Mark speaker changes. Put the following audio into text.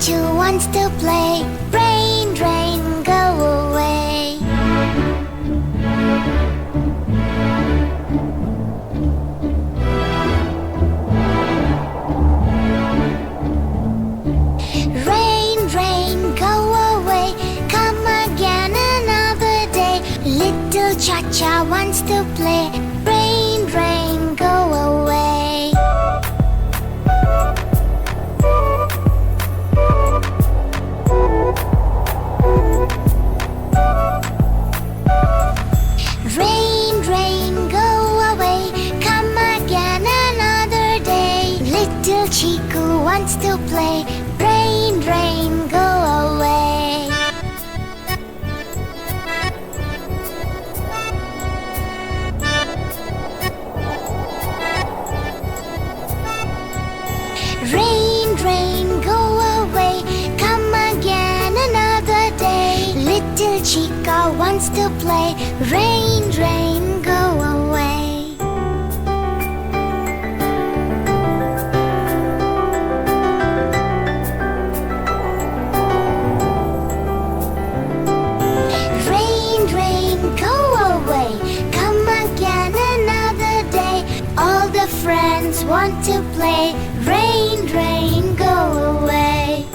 Speaker 1: Chichu wants to play. Rain, rain, go away. Rain, rain, go away. Come again another day. Little Cha-Cha wants to play. Rain, rain, go away. Rain, rain, go away. Come again another day. Little Chiku wants to play. Rain, rain, go away. Rain, rain, go away. Come again another day. Little Chica wants to play. Rain, rain, go away. Rain, rain, go away. Come again another day. All the friends want to play. Rain, rain, go away.